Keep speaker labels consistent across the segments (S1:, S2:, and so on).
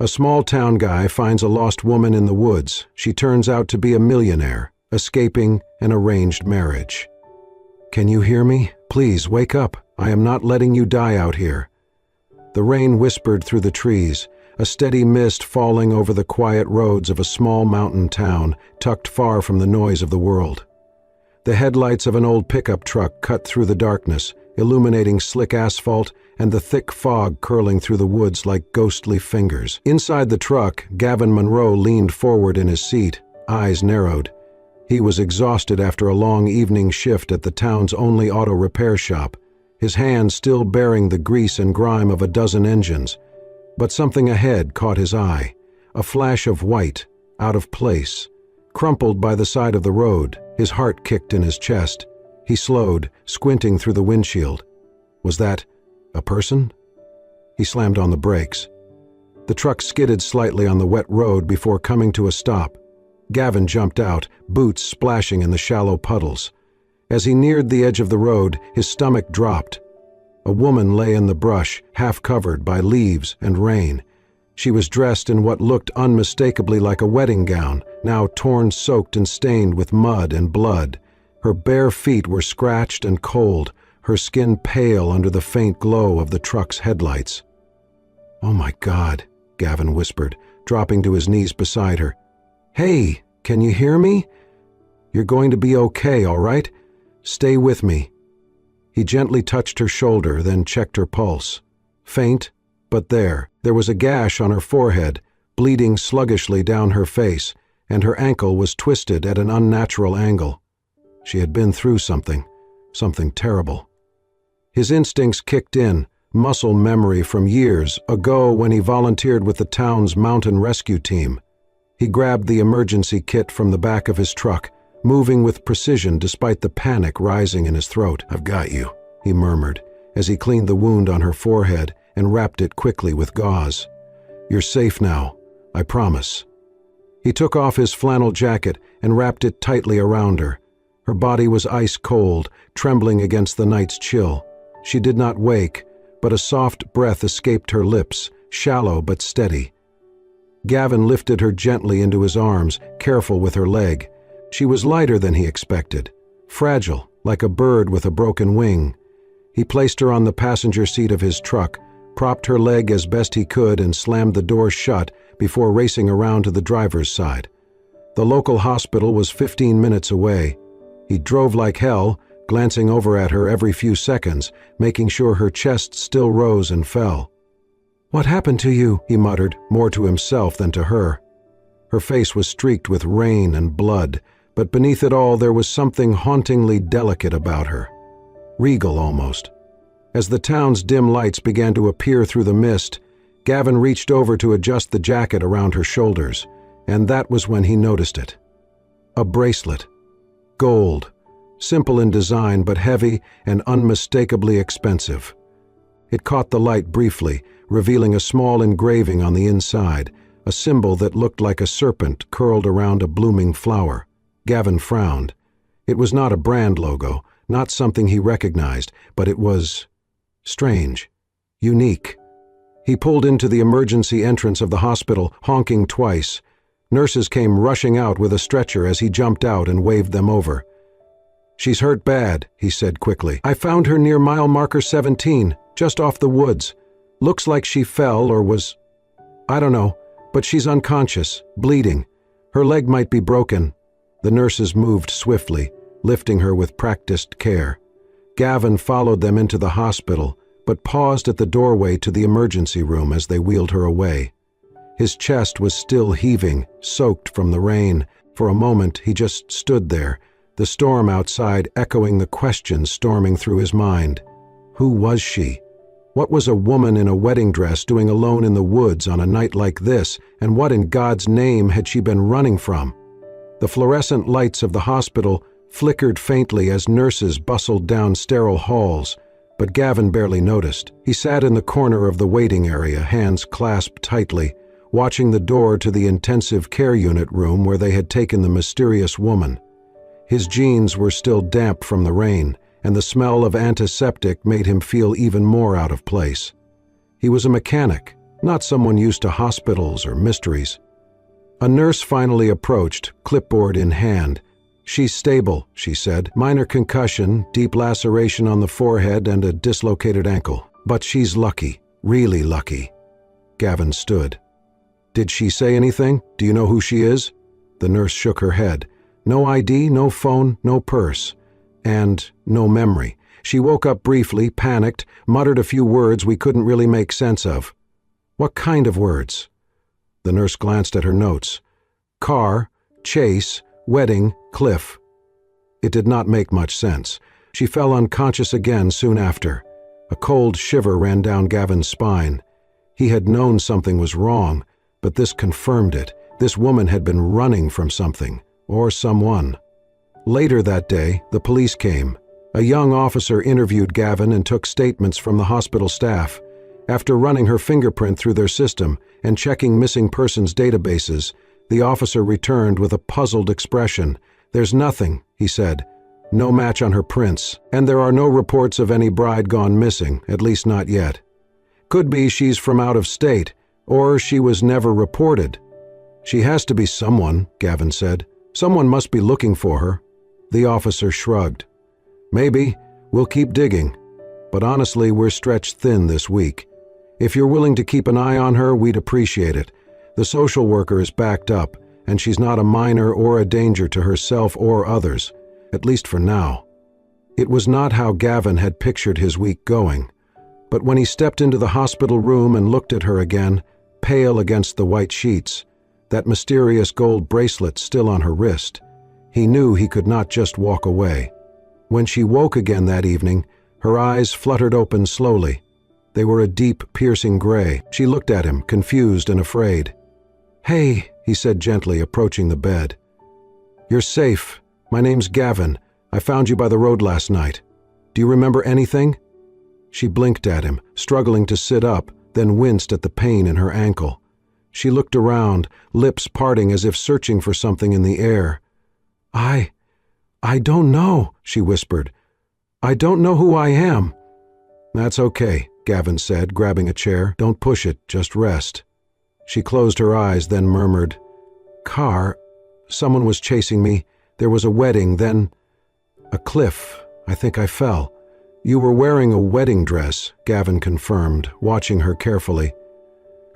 S1: A small-town guy finds a lost woman in the woods. She turns out to be a millionaire, escaping an arranged marriage. "Can you hear me? Please, wake up. I am not letting you die out here." The rain whispered through the trees, a steady mist falling over the quiet roads of a small mountain town tucked far from the noise of the world. The headlights of an old pickup truck cut through the darkness, illuminating slick asphalt and the thick fog curling through the woods like ghostly fingers. Inside the truck, Gavin Monroe leaned forward in his seat, eyes narrowed. He was exhausted after a long evening shift at the town's only auto repair shop, his hands still bearing the grease and grime of a dozen engines. But something ahead caught his eye, a flash of white, out of place. Crumpled by the side of the road, his heart kicked in his chest. He slowed, squinting through the windshield. Was that a person? He slammed on the brakes. The truck skidded slightly on the wet road before coming to a stop. Gavin jumped out, boots splashing in the shallow puddles. As he neared the edge of the road, his stomach dropped. A woman lay in the brush, half covered by leaves and rain. She was dressed in what looked unmistakably like a wedding gown, now torn, soaked, and stained with mud and blood. Her bare feet were scratched and cold, her skin pale under the faint glow of the truck's headlights. "Oh my God," Gavin whispered, dropping to his knees beside her. "Hey, can you hear me? You're going to be okay, all right? Stay with me." He gently touched her shoulder, then checked her pulse. Faint, but there was a gash on her forehead, bleeding sluggishly down her face, and her ankle was twisted at an unnatural angle. She had been through something terrible. His instincts kicked in, muscle memory from years ago when he volunteered with the town's mountain rescue team. He grabbed the emergency kit from the back of his truck, moving with precision despite the panic rising in his throat. "I've got you," he murmured, as he cleaned the wound on her forehead and wrapped it quickly with gauze. "You're safe now, I promise." He took off his flannel jacket and wrapped it tightly around her. Her body was ice cold, trembling against the night's chill. She did not wake, but a soft breath escaped her lips, shallow but steady. Gavin lifted her gently into his arms, careful with her leg. She was lighter than he expected, fragile, like a bird with a broken wing. He placed her on the passenger seat of his truck, propped her leg as best he could, and slammed the door shut before racing around to the driver's side. The local hospital was 15 minutes away. He drove like hell, glancing over at her every few seconds, making sure her chest still rose and fell. "What happened to you?" he muttered, more to himself than to her. Her face was streaked with rain and blood, but beneath it all there was something hauntingly delicate about her. Regal almost. As the town's dim lights began to appear through the mist, Gavin reached over to adjust the jacket around her shoulders, and that was when he noticed it. A bracelet. Gold. Simple in design but heavy and unmistakably expensive. It caught the light briefly, revealing a small engraving on the inside, a symbol that looked like a serpent curled around a blooming flower. Gavin frowned. It was not a brand logo, not something he recognized, but it was strange, unique. He pulled into the emergency entrance of the hospital, honking twice. Nurses came rushing out with a stretcher as he jumped out and waved them over. "She's hurt bad," he said quickly. "I found her near mile marker 17, just off the woods. Looks like she fell or was... I don't know, but she's unconscious, bleeding. Her leg might be broken." The nurses moved swiftly, lifting her with practiced care. Gavin followed them into the hospital, but paused at the doorway to the emergency room as they wheeled her away. His chest was still heaving, soaked from the rain. For a moment he just stood there, the storm outside echoing the questions storming through his mind. Who was she? What was a woman in a wedding dress doing alone in the woods on a night like this, and what in God's name had she been running from? The fluorescent lights of the hospital flickered faintly as nurses bustled down sterile halls, but Gavin barely noticed. He sat in the corner of the waiting area, hands clasped tightly, watching the door to the intensive care unit room where they had taken the mysterious woman. His jeans were still damp from the rain, and the smell of antiseptic made him feel even more out of place. He was a mechanic, not someone used to hospitals or mysteries. A nurse finally approached, clipboard in hand. "She's stable," she said. "Minor concussion, deep laceration on the forehead, and a dislocated ankle. But she's lucky, really lucky." Gavin stood. "Did she say anything? Do you know who she is?" The nurse shook her head. "No ID, no phone, no purse. And no memory. She woke up briefly, panicked, muttered a few words we couldn't really make sense of." "What kind of words?" The nurse glanced at her notes. "Car, chase, wedding, cliff." It did not make much sense. She fell unconscious again soon after. A cold shiver ran down Gavin's spine. He had known something was wrong, but this confirmed it. This woman had been running from something, or someone. Later that day, the police came. A young officer interviewed Gavin and took statements from the hospital staff. After running her fingerprint through their system and checking missing persons databases, the officer returned with a puzzled expression. "There's nothing," he said. "No match on her prints, and there are no reports of any bride gone missing, at least not yet. Could be she's from out of state, or she was never reported." "She has to be someone," Gavin said. "Someone must be looking for her." The officer shrugged. "Maybe. We'll keep digging. But honestly, we're stretched thin this week. If you're willing to keep an eye on her, we'd appreciate it. The social worker is backed up, and she's not a minor or a danger to herself or others, at least for now." It was not how Gavin had pictured his week going. But when he stepped into the hospital room and looked at her again, pale against the white sheets, that mysterious gold bracelet still on her wrist, he knew he could not just walk away. When she woke again that evening, her eyes fluttered open slowly. They were a deep, piercing gray. She looked at him, confused and afraid. "Hey," he said gently, approaching the bed. "You're safe. My name's Gavin. I found you by the road last night. Do you remember anything?" She blinked at him, struggling to sit up, then winced at the pain in her ankle. She looked around, lips parting as if searching for something in the air. I don't know," she whispered. "I don't know who I am." "That's okay," Gavin said, grabbing a chair. "Don't push it, just rest." She closed her eyes, then murmured, "Car, someone was chasing me. There was a wedding, then a cliff. I think I fell." "You were wearing a wedding dress," Gavin confirmed, watching her carefully.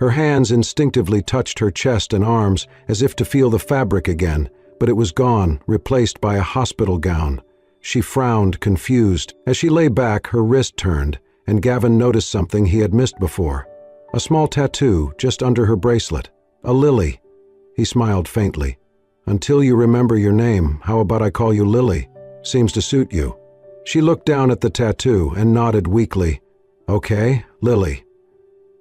S1: Her hands instinctively touched her chest and arms as if to feel the fabric again, but it was gone, replaced by a hospital gown. She frowned, confused. As she lay back, her wrist turned, and Gavin noticed something he had missed before. A small tattoo just under her bracelet. A lily. He smiled faintly. "Until you remember your name, how about I call you Lily? Seems to suit you." She looked down at the tattoo and nodded weakly. "Okay, Lily."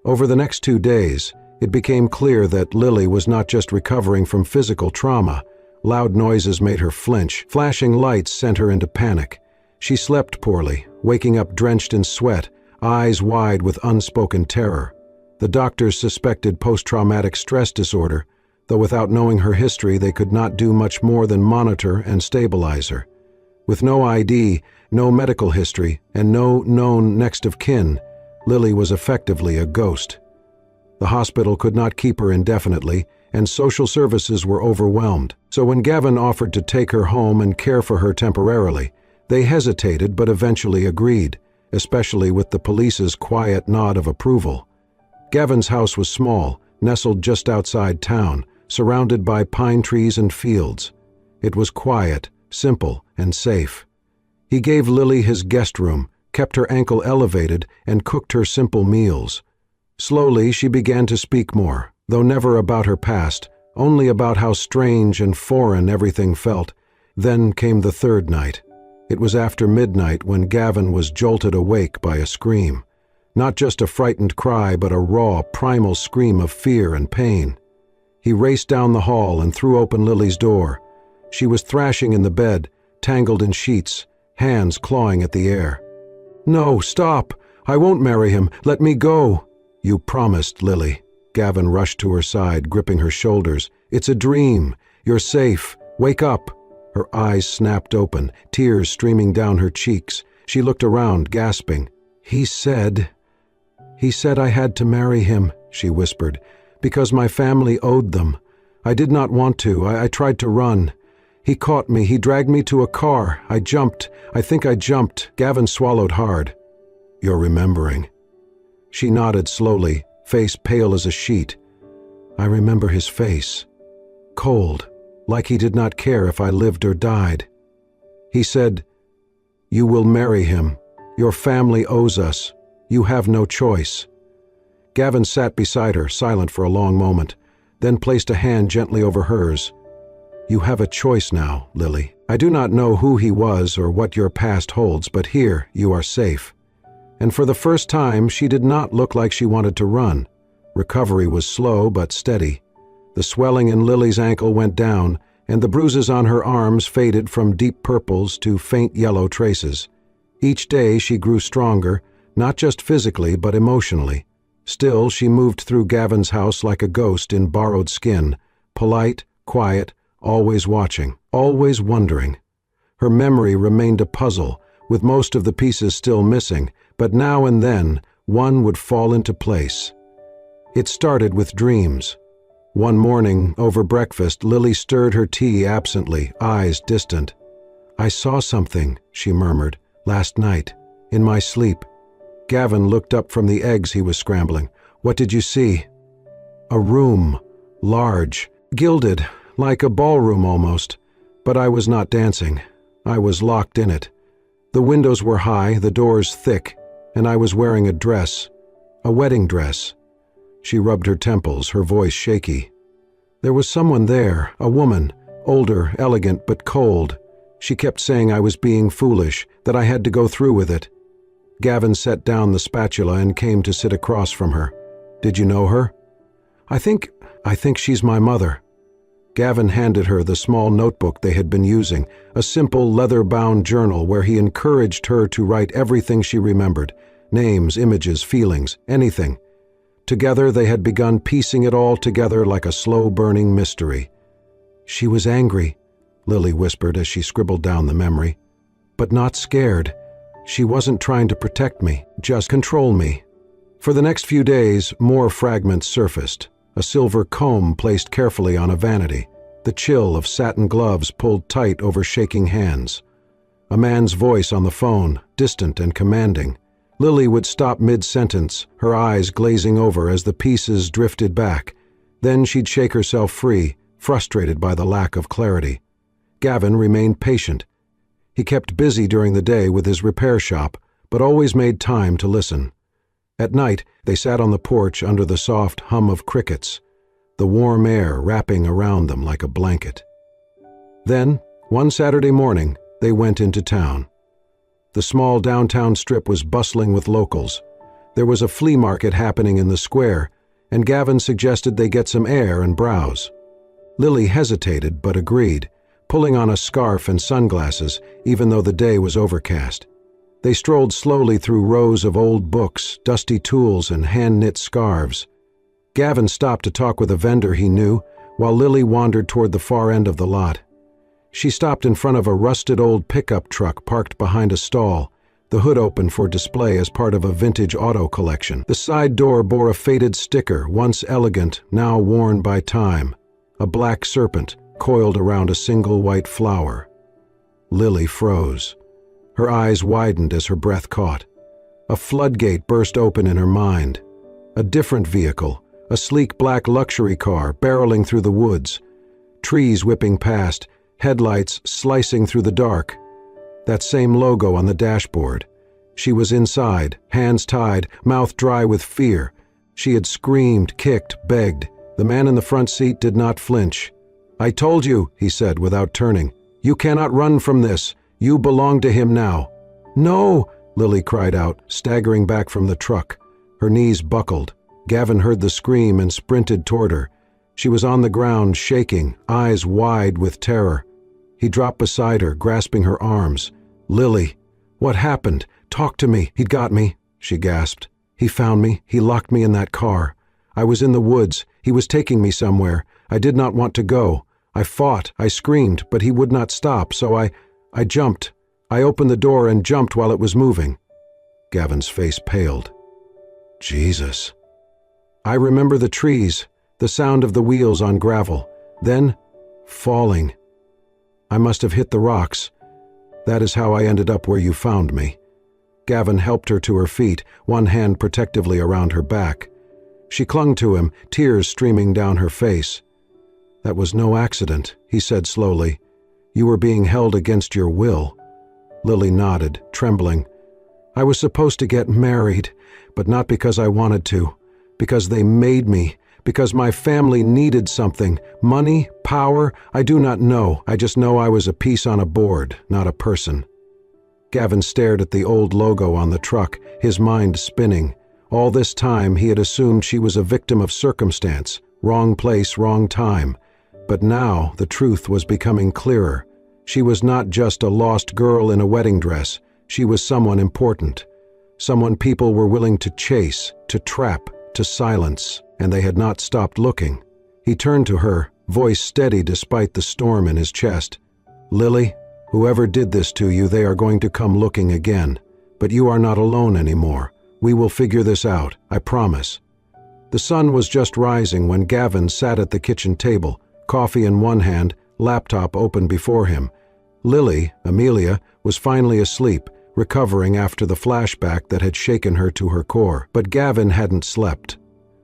S1: Over the next 2 days, it became clear that Lily was not just recovering from physical trauma. Loud noises made her flinch. Flashing lights sent her into panic. She slept poorly, waking up drenched in sweat, eyes wide with unspoken terror. The doctors suspected post-traumatic stress disorder, though without knowing her history they could not do much more than monitor and stabilize her. With no ID, no medical history, and no known next of kin, Lily was effectively a ghost. The hospital could not keep her indefinitely, and social services were overwhelmed. So when Gavin offered to take her home and care for her temporarily, they hesitated but eventually agreed, especially with the police's quiet nod of approval. Gavin's house was small, nestled just outside town, surrounded by pine trees and fields. It was quiet, simple, and safe. He gave Lily his guest room, kept her ankle elevated, and cooked her simple meals. Slowly she began to speak more, though never about her past, only about how strange and foreign everything felt. Then came the third night. It was after midnight when Gavin was jolted awake by a scream. Not just a frightened cry, but a raw, primal scream of fear and pain. He raced down the hall and threw open Lily's door. She was thrashing in the bed, tangled in sheets, hands clawing at the air. "No, stop! I won't marry him. Let me go!" "You promised, Lily." Gavin rushed to her side, gripping her shoulders. "It's a dream. You're safe. Wake up." Her eyes snapped open, tears streaming down her cheeks. She looked around, gasping. He said I had to marry him," she whispered, "because my family owed them. I did not want to. I tried to run. He caught me. He dragged me to a car. I jumped. I think I jumped." Gavin swallowed hard. "You're remembering." She nodded slowly, face pale as a sheet. "I remember his face. Cold, like he did not care if I lived or died. He said, 'You will marry him. Your family owes us. You have no choice.'" Gavin sat beside her, silent for a long moment, then placed a hand gently over hers. "You have a choice now, Lily. I do not know who he was or what your past holds, but here you are safe." And for the first time, she did not look like she wanted to run. Recovery was slow but steady. The swelling in Lily's ankle went down, and the bruises on her arms faded from deep purples to faint yellow traces. Each day she grew stronger, not just physically but emotionally. Still, she moved through Gavin's house like a ghost in borrowed skin, polite, quiet, always watching, always wondering. Her memory remained a puzzle, with most of the pieces still missing, but now and then one would fall into place. It started with dreams. One morning, over breakfast, Lily stirred her tea absently, eyes distant. "I saw something," she murmured, "last night, in my sleep." Gavin looked up from the eggs he was scrambling. "What did you see?" "A room, large, gilded, like a ballroom almost. But I was not dancing. I was locked in it. The windows were high, the doors thick, and I was wearing a dress, a wedding dress." She rubbed her temples, her voice shaky. "There was someone there, a woman, older, elegant, but cold. She kept saying I was being foolish, that I had to go through with it." Gavin set down the spatula and came to sit across from her. "Did you know her?" I think she's my mother." Gavin handed her the small notebook they had been using, a simple leather-bound journal where he encouraged her to write everything she remembered, names, images, feelings, anything. Together they had begun piecing it all together like a slow-burning mystery. "She was angry," Lily whispered as she scribbled down the memory. "But not scared. She wasn't trying to protect me, just control me." For the next few days, more fragments surfaced. A silver comb placed carefully on a vanity. The chill of satin gloves pulled tight over shaking hands. A man's voice on the phone, distant and commanding. Lily would stop mid-sentence, her eyes glazing over as the pieces drifted back. Then she'd shake herself free, frustrated by the lack of clarity. Gavin remained patient. He kept busy during the day with his repair shop, but always made time to listen. At night, they sat on the porch under the soft hum of crickets, the warm air wrapping around them like a blanket. Then, one Saturday morning, they went into town. The small downtown strip was bustling with locals. There was a flea market happening in the square, and Gavin suggested they get some air and browse. Lily hesitated but agreed, pulling on a scarf and sunglasses even though the day was overcast. They strolled slowly through rows of old books, dusty tools, and hand-knit scarves. Gavin stopped to talk with a vendor he knew, while Lily wandered toward the far end of the lot. She stopped in front of a rusted old pickup truck parked behind a stall, the hood open for display as part of a vintage auto collection. The side door bore a faded sticker, once elegant, now worn by time, a black serpent coiled around a single white flower. Lily froze. Her eyes widened as her breath caught. A floodgate burst open in her mind. A different vehicle, a sleek black luxury car barreling through the woods. Trees whipping past, headlights slicing through the dark. That same logo on the dashboard. She was inside, hands tied, mouth dry with fear. She had screamed, kicked, begged. The man in the front seat did not flinch. "I told you," he said without turning. "You cannot run from this. You belong to him now." "No!" Lily cried out, staggering back from the truck. Her knees buckled. Gavin heard the scream and sprinted toward her. She was on the ground, shaking, eyes wide with terror. He dropped beside her, grasping her arms. "Lily, what happened? Talk to me." "He'd got me," she gasped. "He found me. He locked me in that car. I was in the woods. He was taking me somewhere. I did not want to go. I fought. I screamed, but he would not stop, so I jumped. I opened the door and jumped while it was moving." Gavin's face paled. "Jesus." I remember the trees, the sound of the wheels on gravel, then falling. I must have hit the rocks. That is how I ended up where you found me." Gavin helped her to her feet, one hand protectively around her back. She clung to him, tears streaming down her face. "That was no accident," he said slowly. "You were being held against your will." Lily nodded, trembling. "I was supposed to get married, but not because I wanted to. Because they made me. Because my family needed something. Money, power, I do not know. I just know I was a piece on a board, not a person." Gavin stared at the old logo on the truck, his mind spinning. All this time he had assumed she was a victim of circumstance, wrong place, wrong time. But now the truth was becoming clearer. She was not just a lost girl in a wedding dress. She was someone important. Someone people were willing to chase, to trap, to silence, and they had not stopped looking. He turned to her, voice steady despite the storm in his chest. "Lily, whoever did this to you, they are going to come looking again. But you are not alone anymore. We will figure this out, I promise." The sun was just rising when Gavin sat at the kitchen table, coffee in one hand, laptop open before him. Lily, Amelia, was finally asleep, recovering after the flashback that had shaken her to her core. But Gavin hadn't slept.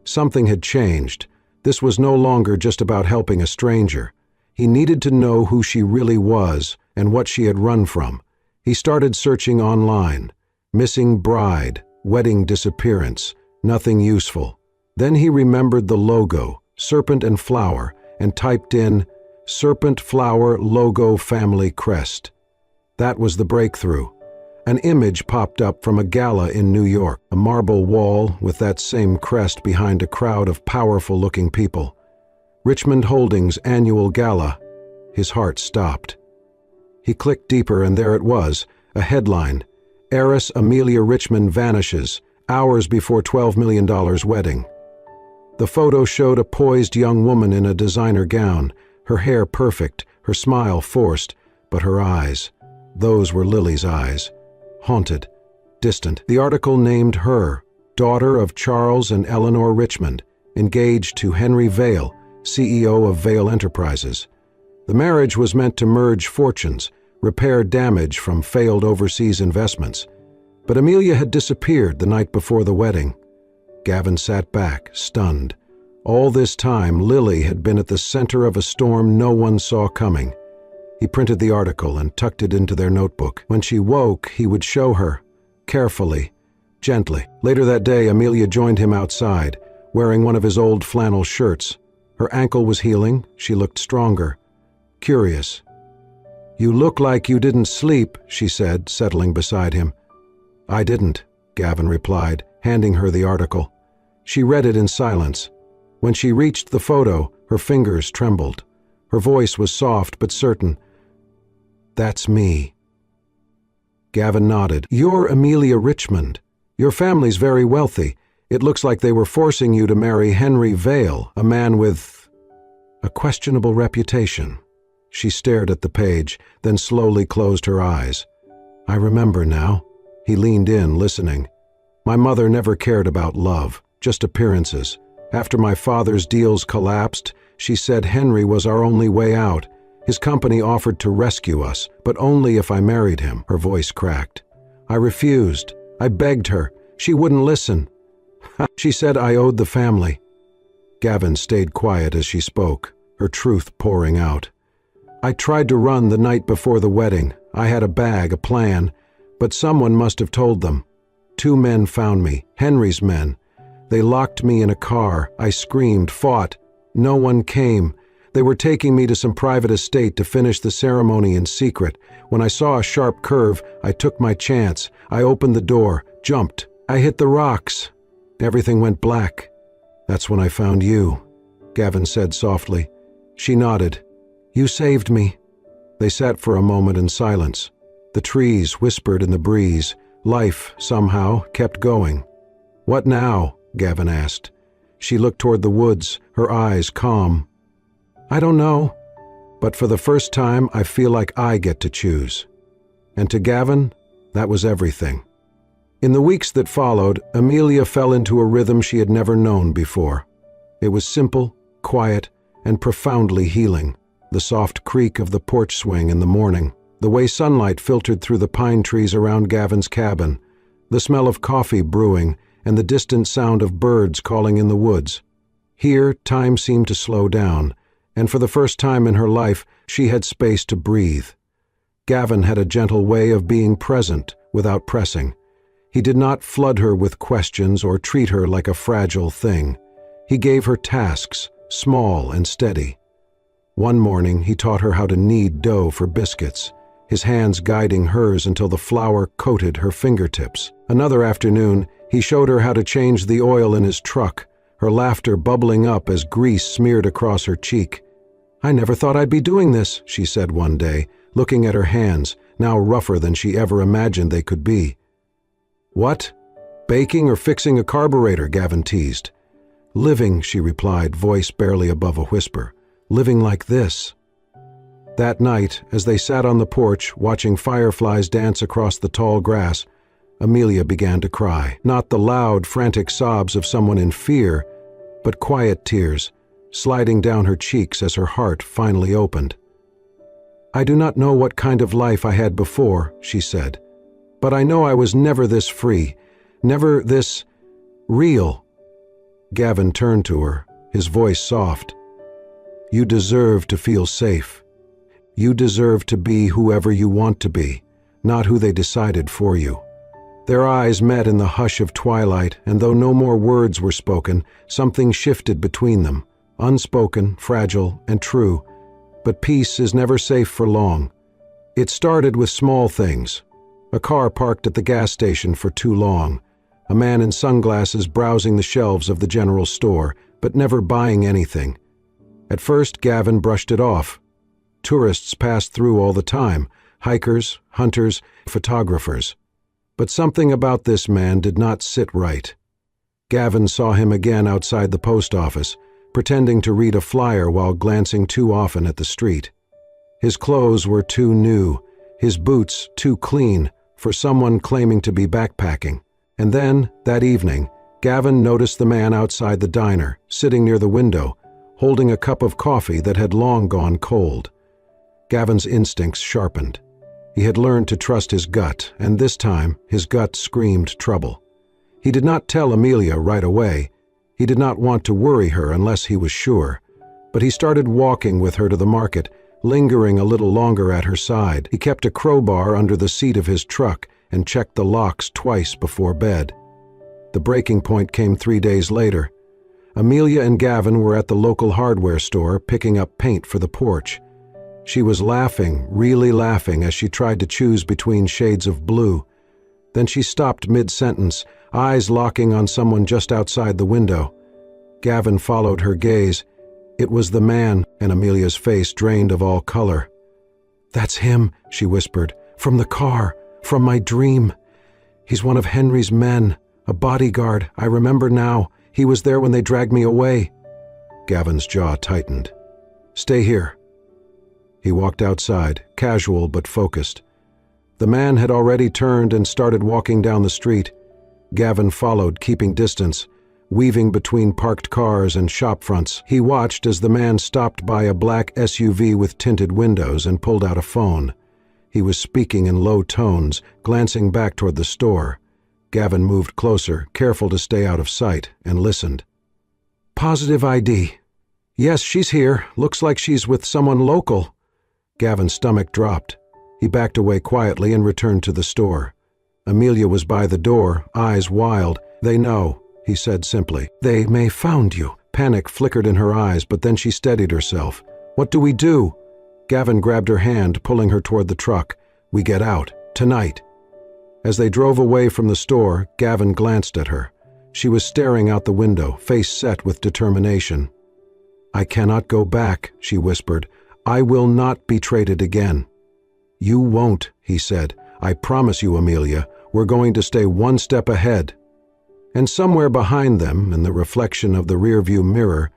S1: Something had changed. This was no longer just about helping a stranger. He needed to know who she really was and what she had run from. He started searching online. Missing bride, wedding disappearance, nothing useful. Then he remembered the logo, serpent and flower, and typed in, "Serpent Flower Logo Family Crest." That was the breakthrough. An image popped up from a gala in New York, a marble wall with that same crest behind a crowd of powerful-looking people. Richmond Holdings' annual gala. His heart stopped. He clicked deeper and there it was, a headline, "Heiress Amelia Richmond vanishes, hours before $12 million wedding." The photo showed a poised young woman in a designer gown, her hair perfect, her smile forced, but her eyes, those were Lily's eyes. Haunted, distant. The article named her, daughter of Charles and Eleanor Richmond, engaged to Henry Vail, CEO of Vail Enterprises. The marriage was meant to merge fortunes, repair damage from failed overseas investments. But Amelia had disappeared the night before the wedding. Gavin sat back, stunned. All this time, Lily had been at the center of a storm no one saw coming. He printed the article and tucked it into their notebook. When she woke, he would show her, carefully, gently. Later that day, Amelia joined him outside, wearing one of his old flannel shirts. Her ankle was healing, she looked stronger. Curious. "You look like you didn't sleep," she said, settling beside him. "I didn't," Gavin replied, handing her the article. She read it in silence. When she reached the photo, her fingers trembled. Her voice was soft but certain. "That's me." Gavin nodded. "You're Amelia Richmond. Your family's very wealthy. It looks like they were forcing you to marry Henry Vail, a man with a questionable reputation." She stared at the page, then slowly closed her eyes. "I remember now." He leaned in, listening. "My mother never cared about love, just appearances. After my father's deals collapsed, she said Henry was our only way out. His company offered to rescue us, but only if I married him." Her voice cracked. "I refused. I begged her. She wouldn't listen. She said I owed the family." Gavin stayed quiet as she spoke, her truth pouring out. "I tried to run the night before the wedding. I had a bag, a plan, but someone must have told them. 2 men found me, Henry's men. They locked me in a car. I screamed, fought. No one came. They were taking me to some private estate to finish the ceremony in secret. When I saw a sharp curve, I took my chance. I opened the door, jumped. I hit the rocks. Everything went black. That's when I found you," Gavin said softly. She nodded. "You saved me." They sat for a moment in silence. The trees whispered in the breeze. Life, somehow, kept going. "What now?" Gavin asked. She looked toward the woods, her eyes calm. "I don't know, but for the first time I feel like I get to choose." And to Gavin, that was everything. In the weeks that followed, Amelia fell into a rhythm she had never known before. It was simple, quiet, and profoundly healing. The soft creak of the porch swing in the morning, the way sunlight filtered through the pine trees around Gavin's cabin, the smell of coffee brewing, and the distant sound of birds calling in the woods. Here, time seemed to slow down, and for the first time in her life, she had space to breathe. Gavin had a gentle way of being present without pressing. He did not flood her with questions or treat her like a fragile thing. He gave her tasks, small and steady. One morning, he taught her how to knead dough for biscuits, his hands guiding hers until the flour coated her fingertips. Another afternoon, he showed her how to change the oil in his truck, her laughter bubbling up as grease smeared across her cheek. "I never thought I'd be doing this," she said one day, looking at her hands, now rougher than she ever imagined they could be. "What? Baking or fixing a carburetor?" Gavin teased. "Living," she replied, voice barely above a whisper. "Living like this." That night, as they sat on the porch watching fireflies dance across the tall grass, Amelia began to cry. Not the loud, frantic sobs of someone in fear, but quiet tears, sliding down her cheeks as her heart finally opened. "I do not know what kind of life I had before," she said, "but I know I was never this free, never this real." Gavin turned to her, his voice soft. "You deserve to feel safe. You deserve to be whoever you want to be, not who they decided for you." Their eyes met in the hush of twilight, and though no more words were spoken, something shifted between them, unspoken, fragile, and true. But peace is never safe for long. It started with small things. A car parked at the gas station for too long. A man in sunglasses browsing the shelves of the general store, but never buying anything. At first, Gavin brushed it off. Tourists passed through all the time, hikers, hunters, photographers. But something about this man did not sit right. Gavin saw him again outside the post office, pretending to read a flyer while glancing too often at the street. His clothes were too new, his boots too clean for someone claiming to be backpacking. And then, that evening, Gavin noticed the man outside the diner, sitting near the window, holding a cup of coffee that had long gone cold. Gavin's instincts sharpened. He had learned to trust his gut, and this time his gut screamed trouble. He did not tell Amelia right away. He did not want to worry her unless he was sure. But he started walking with her to the market, lingering a little longer at her side. He kept a crowbar under the seat of his truck and checked the locks twice before bed. The breaking point came 3 days later. Amelia and Gavin were at the local hardware store picking up paint for the porch. She was laughing, really laughing, as she tried to choose between shades of blue. Then she stopped mid-sentence, eyes locking on someone just outside the window. Gavin followed her gaze. It was the man, and Amelia's face drained of all color. "That's him," she whispered. "From the car, from my dream. He's one of Henry's men, a bodyguard. I remember now. He was there when they dragged me away." Gavin's jaw tightened. "Stay here." He walked outside, casual but focused. The man had already turned and started walking down the street. Gavin followed, keeping distance, weaving between parked cars and shop fronts. He watched as the man stopped by a black SUV with tinted windows and pulled out a phone. He was speaking in low tones, glancing back toward the store. Gavin moved closer, careful to stay out of sight, and listened. "Positive ID. Yes, she's here. Looks like she's with someone local." Gavin's stomach dropped. He backed away quietly and returned to the store. Amelia was by the door, eyes wild. "They know," he said simply. "They may found you." Panic flickered in her eyes, but then she steadied herself. "What do we do?" Gavin grabbed her hand, pulling her toward the truck. "We get out. Tonight." As they drove away from the store, Gavin glanced at her. She was staring out the window, face set with determination. "I cannot go back," she whispered. "I will not be traded again." "You won't," he said. "I promise you, Amelia, we're going to stay one step ahead." And somewhere behind them, in the reflection of the rearview mirror,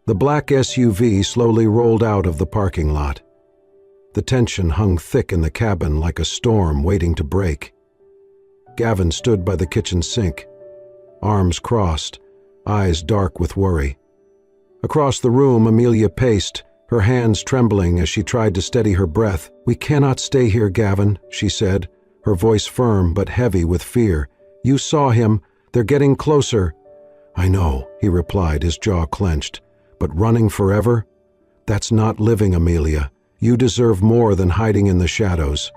S1: the black SUV slowly rolled out of the parking lot. The tension hung thick in the cabin like a storm waiting to break. Gavin stood by the kitchen sink, arms crossed, eyes dark with worry. Across the room, Amelia paced, her hands trembling as she tried to steady her breath. "We cannot stay here, Gavin," she said, her voice firm but heavy with fear. "You saw him. They're getting closer." "I know," he replied, his jaw clenched. "But running forever? That's not living, Amelia. You deserve more than hiding in the shadows."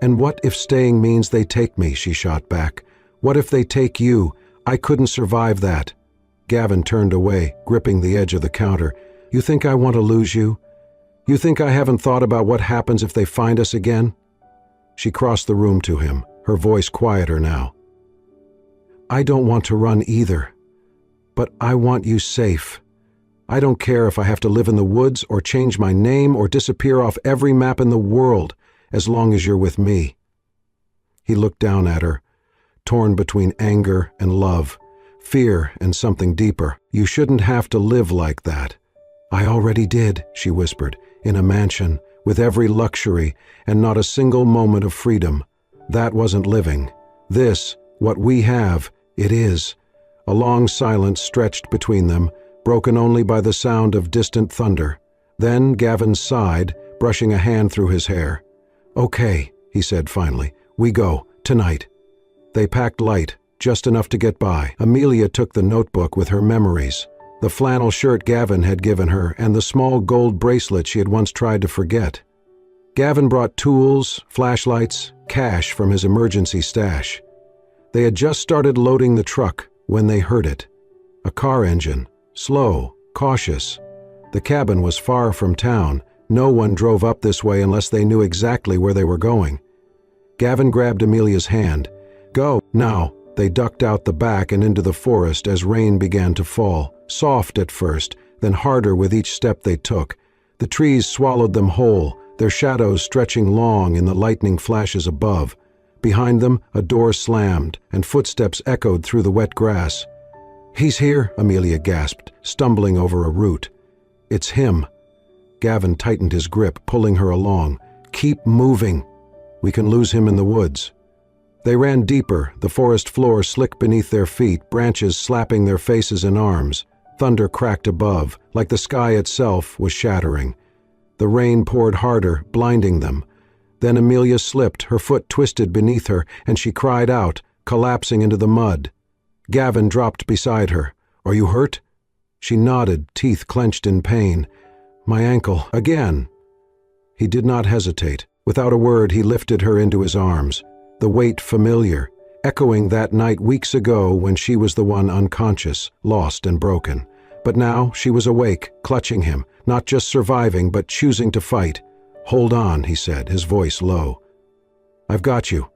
S1: "And what if staying means they take me?" she shot back. "What if they take you? I couldn't survive that." Gavin turned away, gripping the edge of the counter. "You think I want to lose you? You think I haven't thought about what happens if they find us again?" She crossed the room to him, her voice quieter now. "I don't want to run either, but I want you safe. I don't care if I have to live in the woods or change my name or disappear off every map in the world, as long as you're with me." He looked down at her, torn between anger and love, fear and something deeper. "You shouldn't have to live like that." "I already did," she whispered, "in a mansion, with every luxury, and not a single moment of freedom. That wasn't living. This, what we have, it is." A long silence stretched between them, broken only by the sound of distant thunder. Then Gavin sighed, brushing a hand through his hair. "Okay," he said finally, "we go, tonight." They packed light, just enough to get by. Amelia took the notebook with her memories, the flannel shirt Gavin had given her, and the small gold bracelet she had once tried to forget. Gavin brought tools, flashlights, cash from his emergency stash. They had just started loading the truck when they heard it. A car engine, slow, cautious. The cabin was far from town. No one drove up this way unless they knew exactly where they were going. Gavin grabbed Amelia's hand. "Go, now." They ducked out the back and into the forest as rain began to fall, soft at first, then harder with each step they took. The trees swallowed them whole, their shadows stretching long in the lightning flashes above. Behind them, a door slammed, and footsteps echoed through the wet grass. "He's here," Amelia gasped, stumbling over a root. "It's him." Gavin tightened his grip, pulling her along. "Keep moving. We can lose him in the woods." They ran deeper, the forest floor slick beneath their feet, branches slapping their faces and arms. Thunder cracked above, like the sky itself was shattering. The rain poured harder, blinding them. Then Amelia slipped, her foot twisted beneath her, and she cried out, collapsing into the mud. Gavin dropped beside her. "Are you hurt?" She nodded, teeth clenched in pain. "My ankle, again." He did not hesitate. Without a word, he lifted her into his arms. The weight familiar, echoing that night weeks ago when she was the one unconscious, lost and broken. But now she was awake, clutching him, not just surviving, but choosing to fight. "Hold on," he said, his voice low. "I've got you."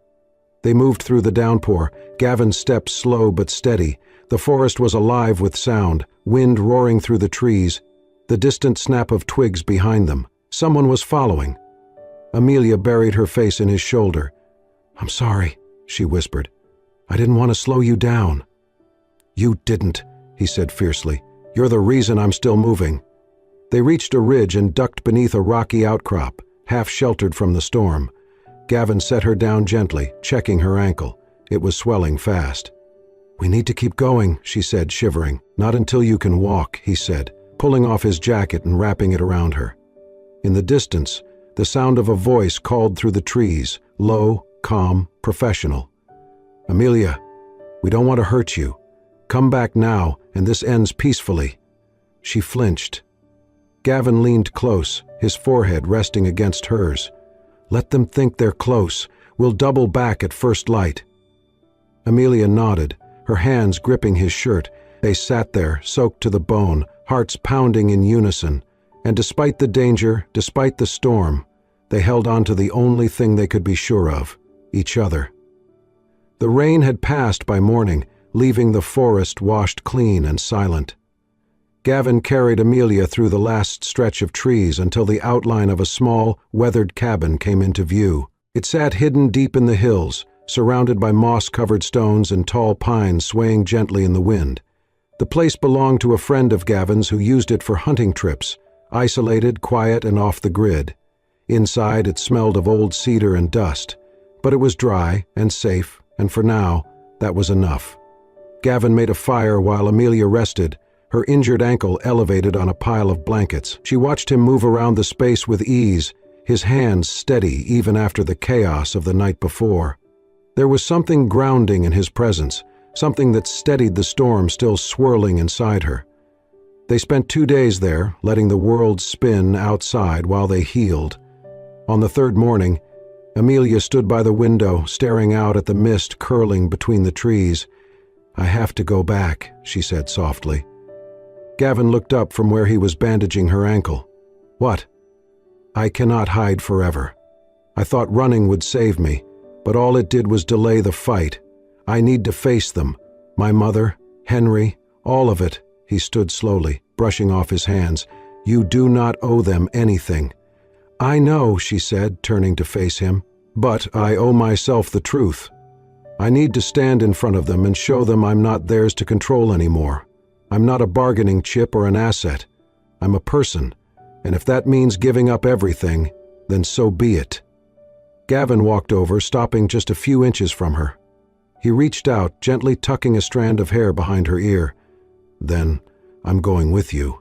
S1: They moved through the downpour, Gavin's steps slow but steady. The forest was alive with sound, wind roaring through the trees, the distant snap of twigs behind them. Someone was following. Amelia buried her face in his shoulder. "I'm sorry," she whispered. "I didn't want to slow you down." "You didn't," he said fiercely. "You're the reason I'm still moving." They reached a ridge and ducked beneath a rocky outcrop, half sheltered from the storm. Gavin set her down gently, checking her ankle. It was swelling fast. "We need to keep going," she said, shivering. "Not until you can walk," he said, pulling off his jacket and wrapping it around her. In the distance, the sound of a voice called through the trees, low, calm, professional. "Amelia, we don't want to hurt you. Come back now, and this ends peacefully." She flinched. Gavin leaned close, his forehead resting against hers. "Let them think they're close. We'll double back at first light." Amelia nodded, her hands gripping his shirt. They sat there, soaked to the bone, hearts pounding in unison. And despite the danger, despite the storm, they held on to the only thing they could be sure of, each other. The rain had passed by morning, leaving the forest washed clean and silent. Gavin carried Amelia through the last stretch of trees until the outline of a small, weathered cabin came into view. It sat hidden deep in the hills, surrounded by moss-covered stones and tall pines swaying gently in the wind. The place belonged to a friend of Gavin's who used it for hunting trips, isolated, quiet, and off the grid. Inside, it smelled of old cedar and dust, but it was dry and safe and for now, that was enough. Gavin made a fire while Amelia rested, her injured ankle elevated on a pile of blankets. She watched him move around the space with ease, his hands steady even after the chaos of the night before. There was something grounding in his presence, something that steadied the storm still swirling inside her. They spent 2 days there, letting the world spin outside while they healed. On the third morning, Amelia stood by the window, staring out at the mist curling between the trees. "I have to go back," she said softly. Gavin looked up from where he was bandaging her ankle. "What?" "I cannot hide forever. I thought running would save me, but all it did was delay the fight. I need to face them. My mother, Henry, all of it." He stood slowly, brushing off his hands. "You do not owe them anything." "I know," she said, turning to face him, "but I owe myself the truth. I need to stand in front of them and show them I'm not theirs to control anymore. I'm not a bargaining chip or an asset. I'm a person, and if that means giving up everything, then so be it." Gavin walked over, stopping just a few inches from her. He reached out, gently tucking a strand of hair behind her ear. "Then I'm going with you."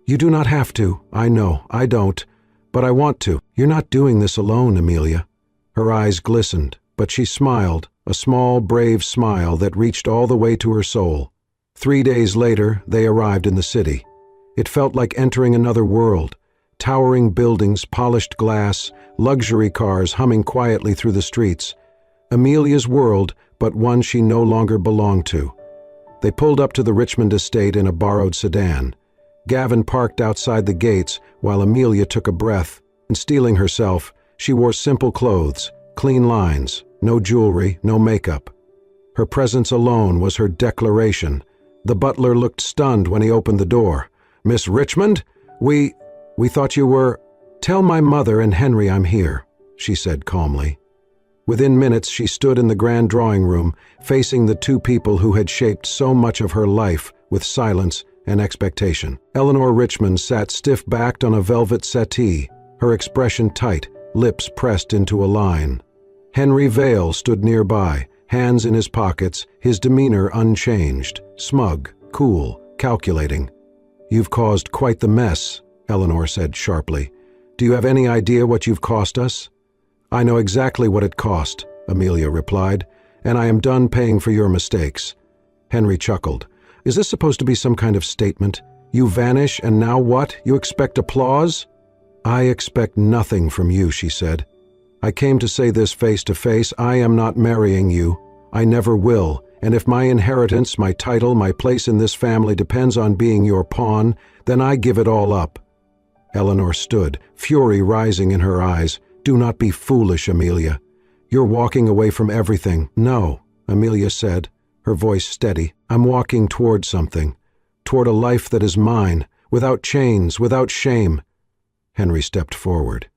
S1: "You do not have to. I know. I don't. But I want to. You're not doing this alone, Amelia." Her eyes glistened, but she smiled, a small, brave smile that reached all the way to her soul. 3 days later, they arrived in the city. It felt like entering another world. Towering buildings, polished glass, luxury cars humming quietly through the streets. Amelia's world, but one she no longer belonged to. They pulled up to the Richmond estate in a borrowed sedan. Gavin parked outside the gates while Amelia took a breath, and steeling herself, she wore simple clothes, clean lines, no jewelry, no makeup. Her presence alone was her declaration. The butler looked stunned when he opened the door. "Miss Richmond? We thought you were—" "Tell my mother and Henry I'm here," she said calmly. Within minutes she stood in the grand drawing room, facing the two people who had shaped so much of her life with silence and expectation. Eleanor Richmond sat stiff-backed on a velvet settee, her expression tight, lips pressed into a line. Henry Vale stood nearby, hands in his pockets, his demeanor unchanged, smug, cool, calculating. "You've caused quite the mess," Eleanor said sharply. "Do you have any idea what you've cost us?" "I know exactly what it cost," Amelia replied, "and I am done paying for your mistakes." Henry chuckled. "Is this supposed to be some kind of statement? You vanish, and now what? You expect applause?" "I expect nothing from you," she said. "I came to say this face to face. I am not marrying you. I never will, and if my inheritance, my title, my place in this family depends on being your pawn, then I give it all up." Eleanor stood, fury rising in her eyes. "Do not be foolish, Amelia. You're walking away from everything." "No," Amelia said, her voice steady. "I'm walking toward something, toward a life that is mine, without chains, without shame." Henry stepped forward.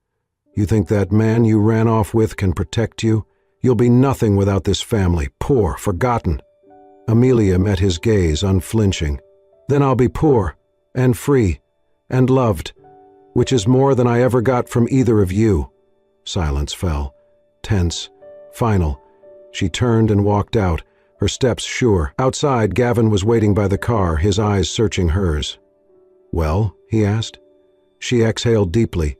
S1: "You think that man you ran off with can protect you? You'll be nothing without this family, poor, forgotten." Amelia met his gaze, unflinching. "Then I'll be poor, and free, and loved, which is more than I ever got from either of you." Silence fell, tense, final. She turned and walked out, her steps sure. Outside, Gavin was waiting by the car, his eyes searching hers. "Well?" he asked. She exhaled deeply.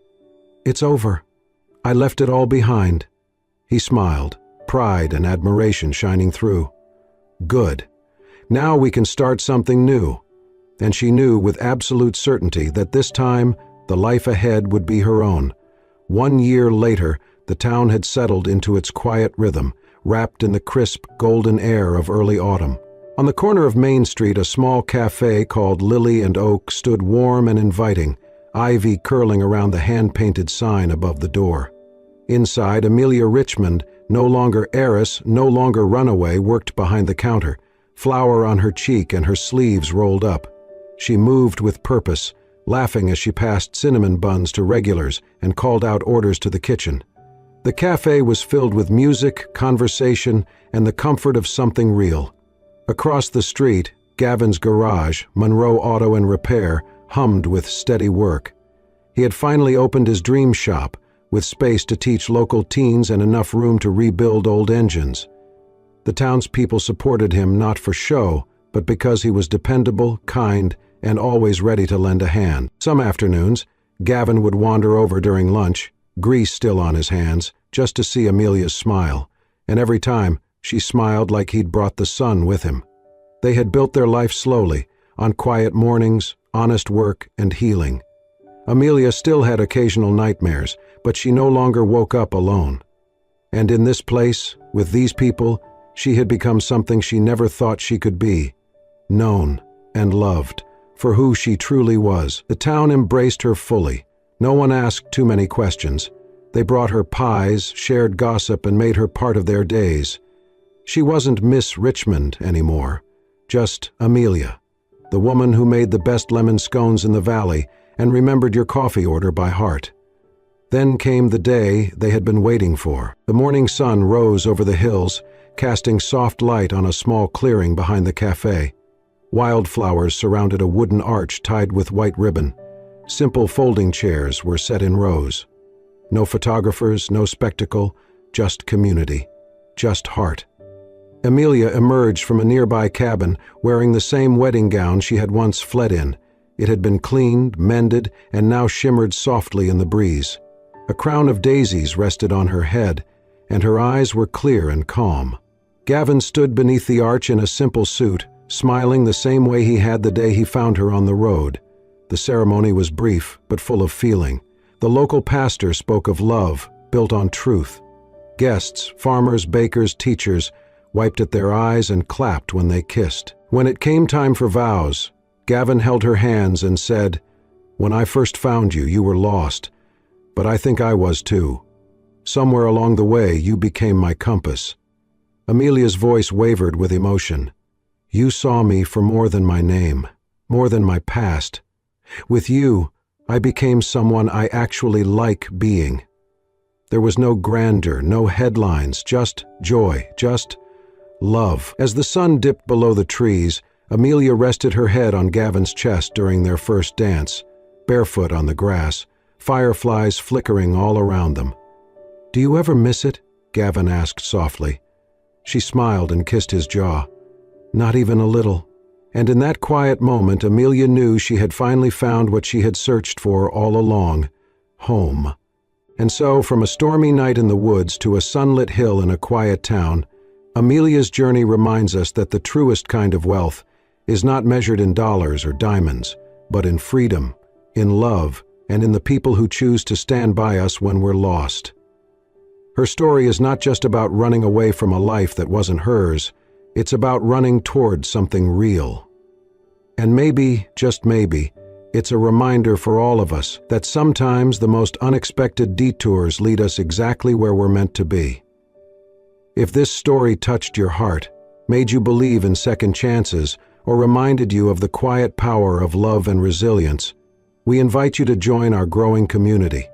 S1: "It's over. I left it all behind." He smiled, pride and admiration shining through. "Good. Now we can start something new." And she knew with absolute certainty that this time the life ahead would be her own. 1 year later, the town had settled into its quiet rhythm, wrapped in the crisp, golden air of early autumn. On the corner of Main Street, a small cafe called Lily and Oak stood warm and inviting, ivy curling around the hand-painted sign above the door. Inside, Amelia Richmond, no longer heiress, no longer runaway, worked behind the counter, flour on her cheek and her sleeves rolled up. She moved with purpose, laughing as she passed cinnamon buns to regulars and called out orders to the kitchen. The cafe was filled with music, conversation, and the comfort of something real. Across the street, Gavin's garage, Monroe Auto and Repair, hummed with steady work. He had finally opened his dream shop, with space to teach local teens and enough room to rebuild old engines. The townspeople supported him not for show, but because he was dependable, kind, and always ready to lend a hand. Some afternoons, Gavin would wander over during lunch, grease still on his hands, just to see Amelia's smile, and every time, she smiled like he'd brought the sun with him. They had built their life slowly, on quiet mornings, honest work, and healing. Amelia still had occasional nightmares, but she no longer woke up alone. And in this place, with these people, she had become something she never thought she could be, known and loved for who she truly was. The town embraced her fully. No one asked too many questions. They brought her pies, shared gossip, and made her part of their days. She wasn't Miss Richmond anymore, just Amelia, the woman who made the best lemon scones in the valley and remembered your coffee order by heart. Then came the day they had been waiting for. The morning sun rose over the hills, casting soft light on a small clearing behind the cafe. Wildflowers surrounded a wooden arch tied with white ribbon. Simple folding chairs were set in rows. No photographers, no spectacle, just community, just heart. Amelia emerged from a nearby cabin wearing the same wedding gown she had once fled in. It had been cleaned, mended, and now shimmered softly in the breeze. A crown of daisies rested on her head, and her eyes were clear and calm. Gavin stood beneath the arch in a simple suit, smiling the same way he had the day he found her on the road. The ceremony was brief, but full of feeling. The local pastor spoke of love, built on truth. Guests, farmers, bakers, teachers, wiped at their eyes and clapped when they kissed. When it came time for vows, Gavin held her hands and said, "When I first found you, you were lost, but I think I was too. Somewhere along the way, you became my compass." Amelia's voice wavered with emotion. "You saw me for more than my name, more than my past. With you, I became someone I actually like being." There was no grandeur, no headlines, just joy, just love. As the sun dipped below the trees, Amelia rested her head on Gavin's chest during their first dance, barefoot on the grass, fireflies flickering all around them. "Do you ever miss it?" Gavin asked softly. She smiled and kissed his jaw. "Not even a little." And in that quiet moment, Amelia knew she had finally found what she had searched for all along, home. And so, from a stormy night in the woods to a sunlit hill in a quiet town, Amelia's journey reminds us that the truest kind of wealth is not measured in dollars or diamonds, but in freedom, in love, and in the people who choose to stand by us when we're lost. Her story is not just about running away from a life that wasn't hers, it's about running toward something real. And maybe, just maybe, it's a reminder for all of us that sometimes the most unexpected detours lead us exactly where we're meant to be. If this story touched your heart, made you believe in second chances, or reminded you of the quiet power of love and resilience, we invite you to join our growing community.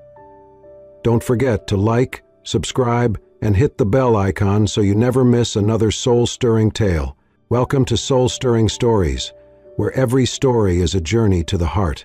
S1: Don't forget to like, subscribe, and hit the bell icon so you never miss another soul-stirring tale. Welcome to Soul Stirring Stories, where every story is a journey to the heart.